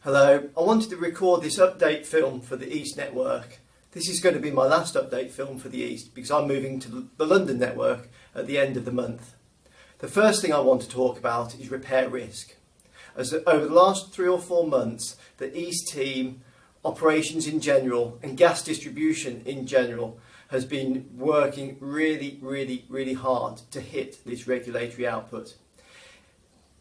Hello, I wanted to record this update film for the East Network. This is going to be my last update film for the East because I'm moving to the London Network at the end of the month. The first thing I want to talk about is repair risk. As over the last 3 or 4 months, the East team, operations in general and gas distribution in general has been working really hard to hit this regulatory output.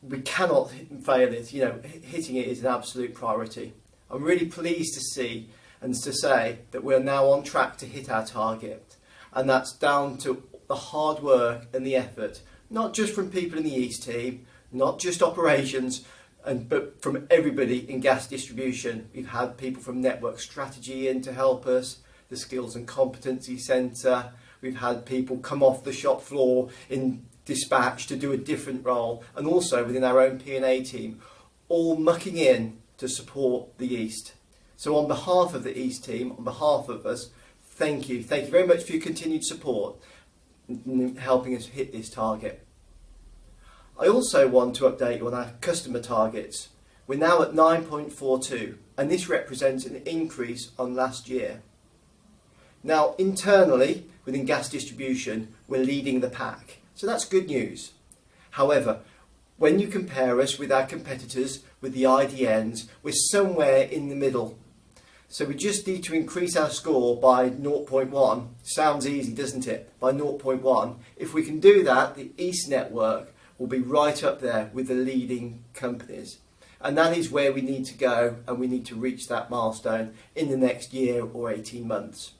We cannot fail it, hitting it is an absolute priority. I'm really pleased to see and to say that we're now on track to hit our target, and that's down to the hard work and the effort, not just from people in the East team, not just operations, but from everybody in gas distribution. We've had people from network strategy in to help us, the skills and competency centre, we've had people come off the shop floor in dispatch to do a different role, and also within our own P&A team, all mucking in to support the East. So on behalf of the East team, on behalf of us, thank you very much for your continued support in helping us hit this target. I also want to update you on our customer targets. We're now at 9.42, and this represents an increase on last year. Now internally within gas distribution, we're leading the pack. So that's good news. However, when you compare us with our competitors, with the IDNs, we're somewhere in the middle. So we just need to increase our score by 0.1. Sounds easy, doesn't it? By 0.1. If we can do that, the East Network will be right up there with the leading companies. And that is where we need to go, and we need to reach that milestone in the next year or 18 months.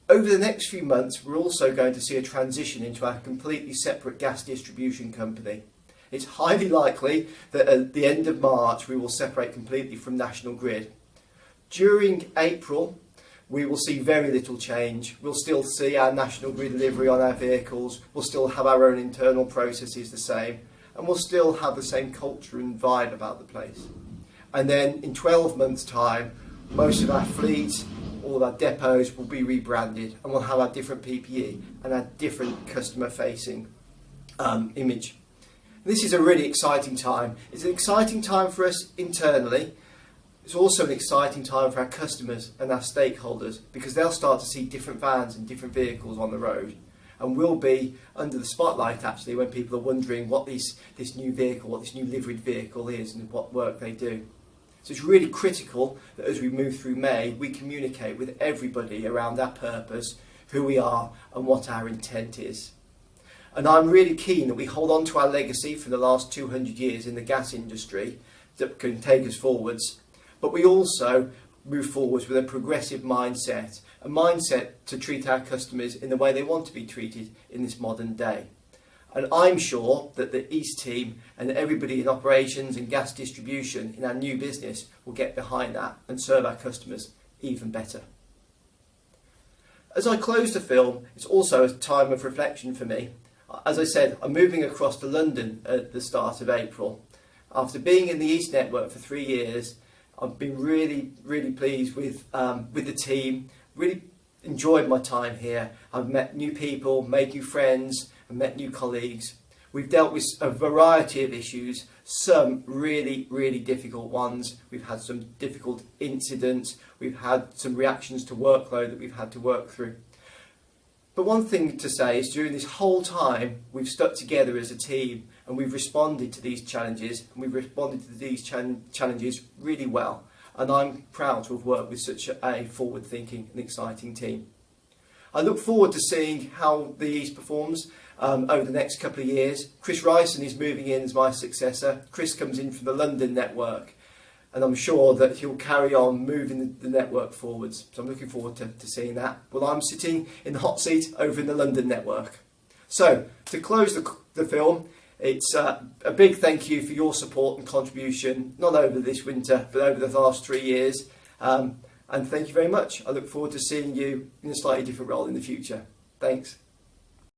Over the next few months, we're also going to see a transition into our completely separate gas distribution company. It's highly likely that at the end of March, we will separate completely from National Grid. During April, we will see very little change. We'll still see our National Grid delivery on our vehicles. We'll still have our own internal processes the same. And we'll still have the same culture and vibe about the place. And then in 12 months' time, most of our fleets, all of our depots will be rebranded, and we'll have our different PPE and our different customer-facing image. This is a really exciting time. It's an exciting time for us internally. It's also an exciting time for our customers and our stakeholders, because they'll start to see different vans and different vehicles on the road, and we'll be under the spotlight actually when people are wondering what this new vehicle, what this new liveried vehicle is and what work they do. So it's really critical that as we move through May, we communicate with everybody around our purpose, who we are and what our intent is. And I'm really keen that we hold on to our legacy from the last 200 years in the gas industry that can take us forwards, but we also move forwards with a progressive mindset, a mindset to treat our customers in the way they want to be treated in this modern day. And I'm sure that the East team and everybody in operations and gas distribution in our new business will get behind that and serve our customers even better. As I close the film, it's also a time of reflection for me. As I said, I'm moving across to London at the start of April. After being in the East Network for 3 years, I've been really pleased with the team, really enjoyed my time here. I've met new people, made new friends, and met new colleagues. We've dealt with a variety of issues, some really difficult ones. We've had some difficult incidents. We've had some reactions to workload that we've had to work through. But one thing to say is during this whole time, we've stuck together as a team, and we've responded to these challenges, and we've responded to these challenges really well. And I'm proud to have worked with such a forward-thinking and exciting team. I look forward to seeing how the East performs over the next couple of years. Chris Ryson is moving in as my successor. Chris comes in from the London Network, and I'm sure that he'll carry on moving the network forwards. So I'm looking forward to seeing that. Well, I'm sitting in the hot seat over in the London Network. So to close the film, it's a big thank you for your support and contribution, not over this winter, but over the last 3 years. And thank you very much. I look forward to seeing you in a slightly different role in the future. Thanks.